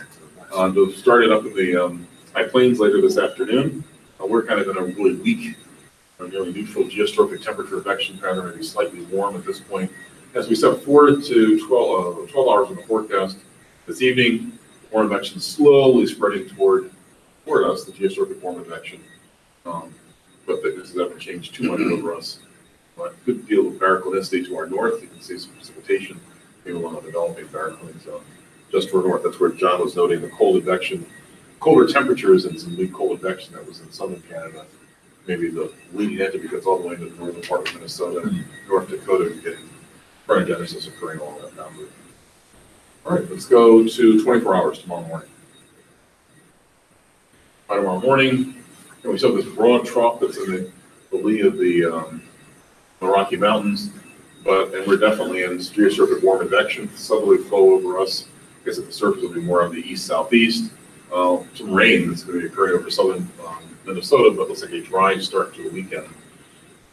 to start it up in the High Plains later this afternoon. We're kind of in a really weak, nearly neutral geostrophic temperature advection pattern, maybe slightly warm at this point. As we step forward to 12 hours in the forecast this evening, warm advection slowly spreading toward us, the geostrophic warm advection. But this hasn't changed too much over us. But good deal of baroclinicity to our north. You can see some precipitation maybe along the developing baroclinic zone just to our north. That's where John was noting the cold advection, colder temperatures and some weak cold advection that was in southern Canada. Maybe the leading edge because all the way to the northern part of Minnesota, North Dakota, getting paranogenesis occurring along that boundary. All right, let's go to 24 hours tomorrow morning. By tomorrow morning, we saw this broad trough that's in the lee of the Rocky Mountains, and we're definitely in geostrophic warm advection, southerly flow over us. I guess at the surface will be more on the east-southeast. Some rain that's going to be occurring over southern Minnesota, but looks like a dry start to the weekend.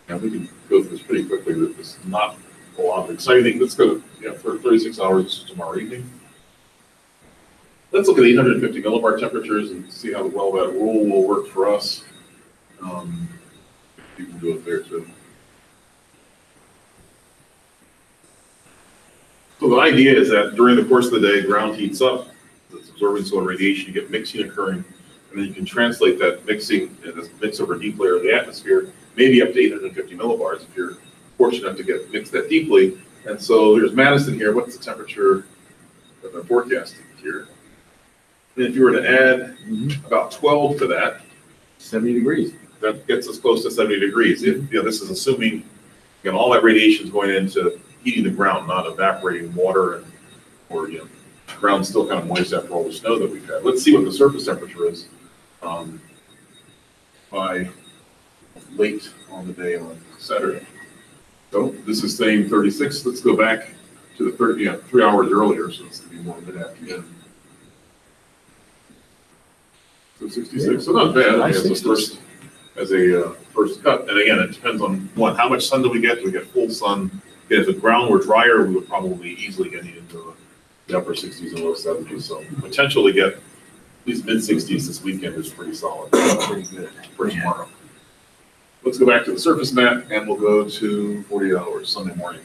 And we can go through this pretty quickly. There's not a lot of exciting. Let's go for 36 hours tomorrow evening. Let's look at 850 millibar temperatures and see how well that rule will work for us. You can do it there too. So the idea is that during the course of the day, ground heats up, it's absorbing solar radiation, you get mixing occurring, and then you can translate that mixing and this mix over a deep layer of the atmosphere, maybe up to 850 millibars if you're fortunate enough to get mixed that deeply. And so there's Madison here. What's the temperature that they're forecasting here? And if you were to add about 12 to that, 70 degrees. that gets us close to 70 degrees. If this is assuming all that radiation is going into heating the ground, not evaporating water or ground still kind of moist after all the snow that we've had. Let's see what the surface temperature is by late on the day on Saturday. So this is saying 36. Let's go back to the 3 hours earlier, so it's going to be more mid-afternoon. So 66. So not bad. I guess as a first cut. And again, it depends on how much sun do we get? Do we get full sun? Again, if the ground were drier, we would probably easily get into the upper 60s and low 70s. So potential to get at least mid-60s this weekend is pretty solid. Pretty good for tomorrow. Let's go back to the surface map and we'll go to 48 hours Sunday morning.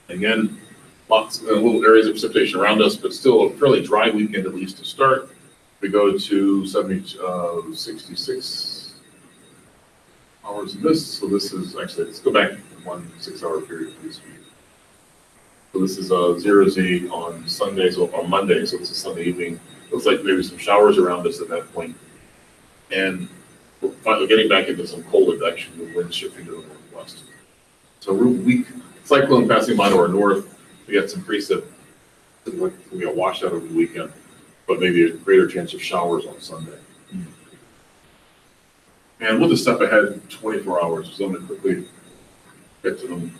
Again, lots of little areas of precipitation around us, but still a fairly dry weekend at least to start. We go to 66 hours of this. So this is actually, let's go back 1 6 hour period, please. So this is 0Z on Sunday, so on Monday. So this is Sunday evening. Looks like maybe some showers around us at that point. And we're finally getting back into some cold advection with winds shifting to the northwest. So we're weak cyclone passing by to our north. We got some precip. We got washed out over the weekend, but maybe a greater chance of showers on Sunday. And we'll just step ahead 24 hours, so I'm gonna quickly get to them,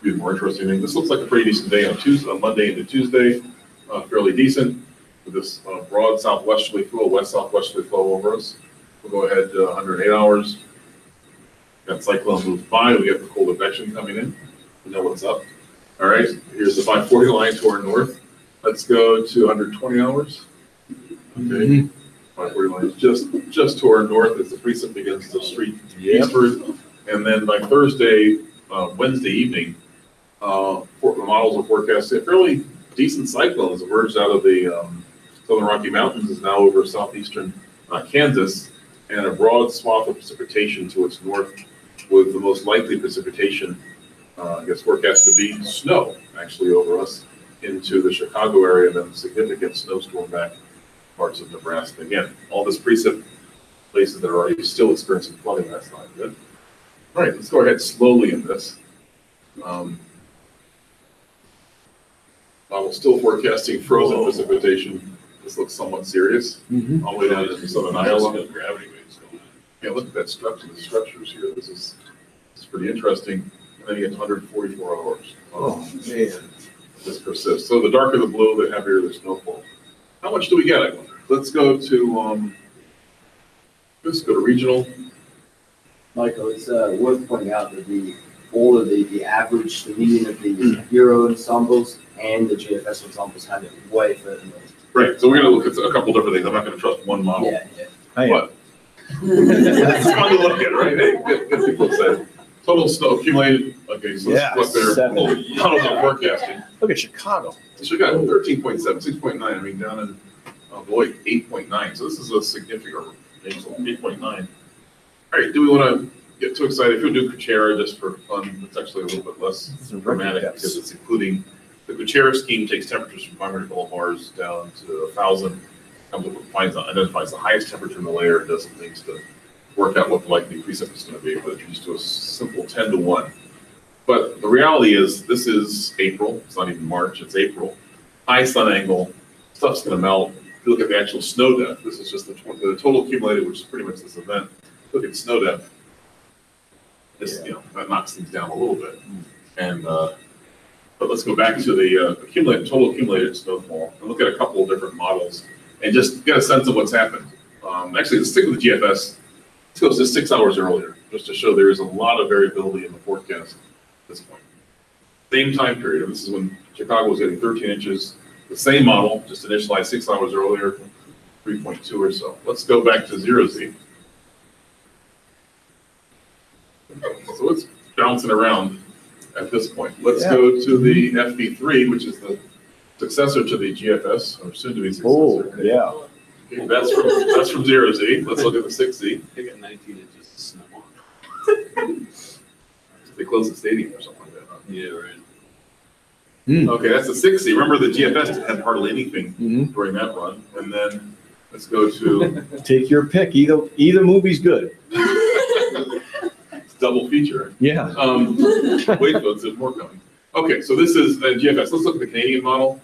be more interesting thing. This looks like a pretty decent day on Tuesday, on Monday into Tuesday, fairly decent. With this broad southwesterly flow, west southwesterly flow over us. We'll go ahead to 108 hours. That cyclone moves by, we get the cold advection coming in. We know what's up. All right, here's the 540 line to our north. Let's go to 120 hours. Okay, 540 line is just to our north as the precip begins to streak eastward. And then by Thursday, Wednesday evening, the models are forecasting a fairly decent cyclone has emerged out of the Southern Rocky Mountains, is now over southeastern Kansas, and a broad swath of precipitation to its north, with the most likely precipitation, forecast to be snow, actually over us into the Chicago area, and then significant snowstorm back parts of Nebraska. Again, all this precip places that are already still experiencing flooding, that's not good. All right, let's go ahead slowly in this. Model still forecasting frozen precipitation. This looks somewhat serious, all the way down to southern Iowa. Gravity waves going on. Yeah, look at that structure, the structures here. This is pretty interesting. And then you get 144 hours. Oh, man. This persists. So the darker the blue, the heavier the snowfall. How much do we get, I wonder? Let's go to regional. Michael, it's worth pointing out that the average, the median of the Euro ensembles and the GFS ensembles have it way further north. Right, so we're gonna look at a couple different things. I'm not gonna trust one model. Yeah. But it's fun to look at, right? Hey, good people say. Total snow accumulated, okay, so this is what their models are forecasting. Look at Chicago. So we got 13.7, 6.9, I mean, down in Beloit, 8.9. So this is a significant, 8.9. All right, do we want to get too excited? If we do Kuchera just for fun, it's actually a little bit less dramatic because it's including the Kuchera scheme takes temperatures from 500 millibars down to 1,000, comes up with identifies the highest temperature in the layer, and does some things to work out what the likely precip is going to be, but you just do a simple 10 to 1. But the reality is, this is April. It's not even March. It's April. High sun angle. Stuff's going to melt. If you look at the actual snow depth, this is just the total accumulated, which is pretty much this event. Look at snow depth. This, that knocks things down a little bit. And but let's go back to the total accumulated snowfall and look at a couple of different models and just get a sense of what's happened. Actually, let's stick with the GFS. Let's go to 6 hours earlier, just to show there is a lot of variability in the forecast at this point. Same time period, and this is when Chicago was getting 13 inches. The same model, just initialized 6 hours earlier, 3.2 or so. Let's go back to 0Z. So it's bouncing around at this point. Let's go to the FB3, which is the successor to the GFS, or soon to be successor. Oh, yeah. Okay, that's from 0Z. Let's look at the 6Z. They got 19 inches of snow. They closed the stadium or something like that. Huh? Yeah, right. Okay, that's the 6Z. Remember, the GFS had hardly anything during that run. And then let's go to Take your pick. Either movie's good. double feature. Yeah. Wait, folks, there's more coming. Okay, so this is the GFS. Let's look at the Canadian model.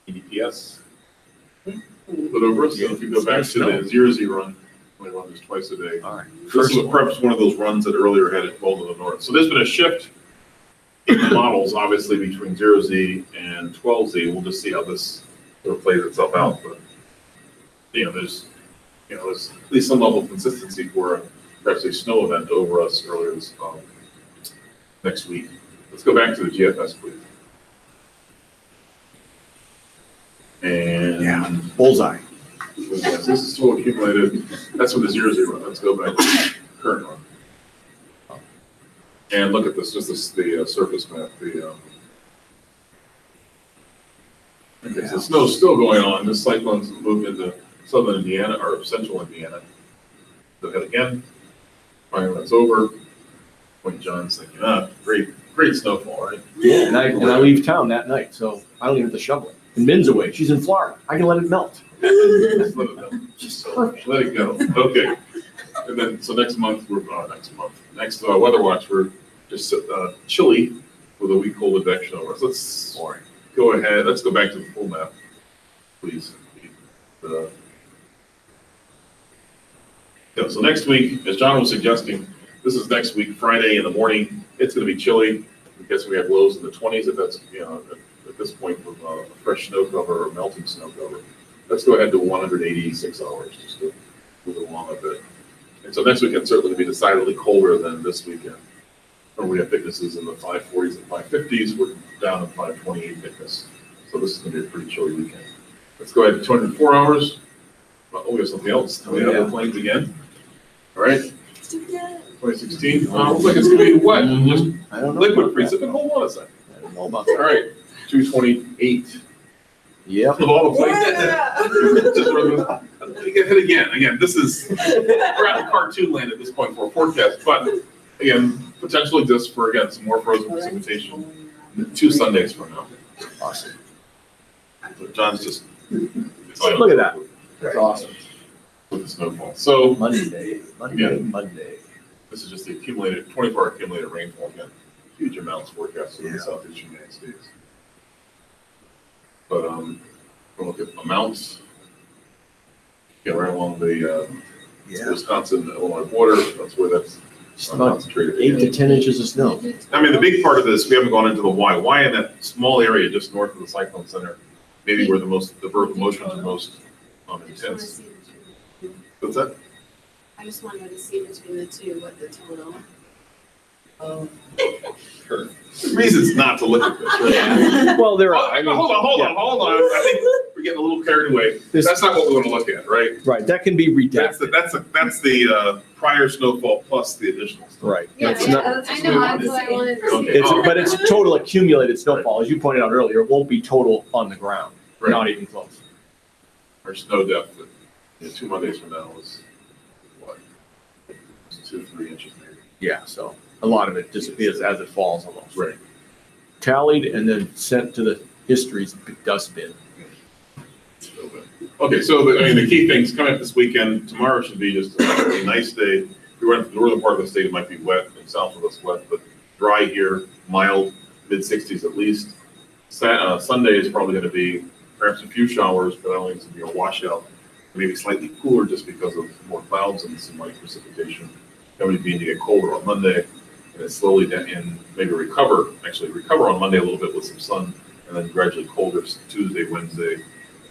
EDPS. Put over us. So if you go back to the 0Z run, we run this twice a day. All right. This is perhaps one of those runs that earlier had it cold in the north. So there's been a shift in the models, obviously, between 0Z and 12Z. We'll just see how this sort of plays itself out. But there's at least some level of consistency for perhaps a snow event over us earlier this next week. Let's go back to the GFS, please. And bullseye. Yes, this is total accumulated. That's from the 0Z run. Let's go back to the current run. And look at this, just the surface map. So the snow's still going on. This cyclone's moved into southern Indiana or central Indiana. Go ahead again. Finally, that's over. Point John's thinking, great snowfall, right? Yeah, and I leave town that night, so I don't even have to shovel it. And Min's away. She's in Florida. I can let it melt. Just let it melt. Let it go. Okay. And then, so next weather watch, we're just chilly with a weak cold advection over us. Let's go ahead. Let's go back to the full map, please. Yeah, so next week, as John was suggesting, this is next week, Friday in the morning. It's gonna be chilly. I guess we have lows in the 20s if that's, at this point with a fresh snow cover or melting snow cover. Let's go ahead to 186 hours just to move it along a bit. And so next weekend certainly will be decidedly colder than this weekend. Where we have thicknesses in the 540s and 550s, we're down to 528 thickness. So this is gonna be a pretty chilly weekend. Let's go ahead to 204 hours. Oh, we have something else. We have the planes again. All right. 2016. Looks like it's gonna be wet and just I don't know. liquid freeze. Hold on a second. I don't know about All that. right. 228. Yep. Of all the places. Just let me get hit again. Again, this is, we're at the cartoon land at this point for a forecast, but again, potential exists for, again, some more frozen precipitation 2 Sundays from now. Awesome. So John's just. Look at that. That's awesome. With the snowfall. So Monday. this is just the accumulated, 24-hour accumulated rainfall again. Huge amounts forecasted in the southeastern United States. But we'll look at amounts. Get right along the Wisconsin Illinois border. That's where that's About concentrated. 8 to 10 inches of snow. I mean, the big part of this, we haven't gone into the why. Why in that small area just north of the cyclone center, maybe where the vertical motions are most intense. What's that? I just wanted to see between the two what the total. Sure. Reasons not to look at this. Right? Well, there Oh, are. I mean, hold on. I think we're getting a little carried away. That's not what we want to look at, right? Right, that can be redacted. That's the prior snowfall plus the additional snow. Right. Yeah, It's not- I know, that's what I wanted to see. Okay. But it's total accumulated snowfall. As you pointed out earlier, it won't be total on the ground. Right. Not even close. Our snow depth, 2 Mondays from now is what? 2-3 inches maybe. Yeah, so a lot of it disappears as it falls almost. Right. Tallied and then sent to the history's dustbin. Okay, so the key things coming up this weekend, tomorrow should be just a nice day. If we run from the northern part of the state, it might be wet, and south of us wet, but dry here, mild, mid-60s at least. Sunday is probably gonna be perhaps a few showers, but I don't think it's gonna be a washout. Maybe slightly cooler just because of more clouds and some light precipitation. Going to be to get colder on Monday, and then slowly and maybe recover on Monday a little bit with some sun, and then gradually colder Tuesday, Wednesday,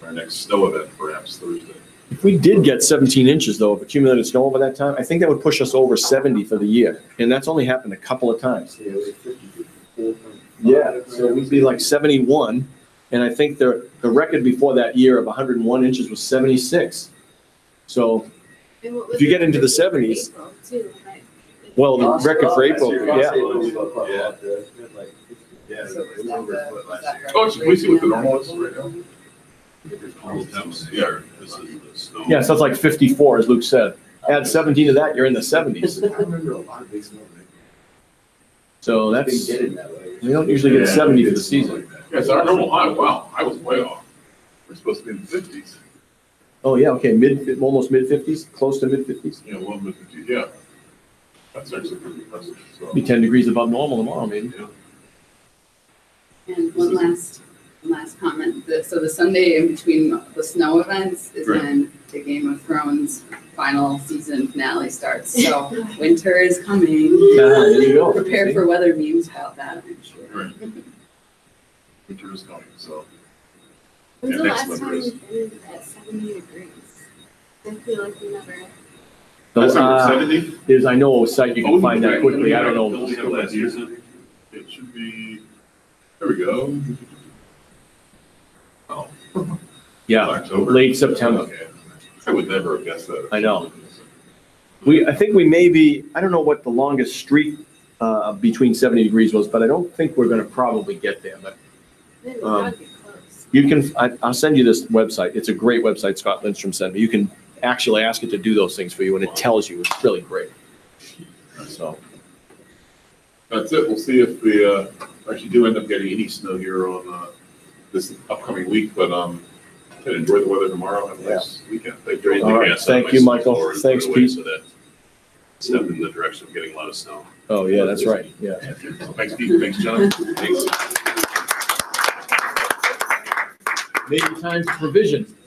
our next snow event perhaps Thursday. If we did get 17 inches though of accumulated snow over that time, I think that would push us over 70 for the year. And that's only happened a couple of times. Yeah, so we'd be like 71. And I think the record before that year of 101 inches was 76. So, And what was if you the get into the record for 70s. April, too, right? well, the record for April, yeah. Yeah. So is that the- was that your Oh, can we see what the normal is right now? Yeah, this is the snow. Yeah, so it's like 54, as Luke said. Add 17 to that, you're in the 70s. I remember a lot of big snow. So It's that's, been getting that way. we don't usually get 70 for the season. Yeah, so our normal high, wow, I was way off. We're supposed to be in the 50s. Oh, yeah, okay, almost mid-50s, close to mid-50s. Yeah, 150, yeah. That's actually pretty impressive. So, Be 10 degrees above normal tomorrow, maybe. And one last comment. So the Sunday in between the snow events is Right. when the Game of Thrones final season finale starts. So winter is coming. There you go. Prepare for weather memes about that, I'm sure. Right. Winter is coming, so. When's Yeah, the next last time winter is- we've been at 70 degrees? I feel like we never. Last time Uh, 70? There's, I know a site you Oh, can find that right. quickly, I don't Don't know. we have last year's in? It should be, there we go. Oh. Yeah, October. late September. Okay. I would never have guessed that. I know. I think we may be, I don't know what the longest streak between 70 degrees was, but I don't think we're gonna probably get there, but Then we gotta be close. you can, I'll send you this website. It's a great website Scott Lindstrom sent me. You can actually ask it to do those things for you and it tells you. It's really great. So, That's it. We'll see if we actually do end up getting any snow here on this upcoming week, but enjoy the weather tomorrow. Have a nice weekend. Thank you. All right. Thank you, Michael. Thanks, Pete. So that step in the direction of getting a lot of snow. oh yeah, that's right, yeah. Thanks, Pete. Thanks, John. Thanks. Maybe time for provision.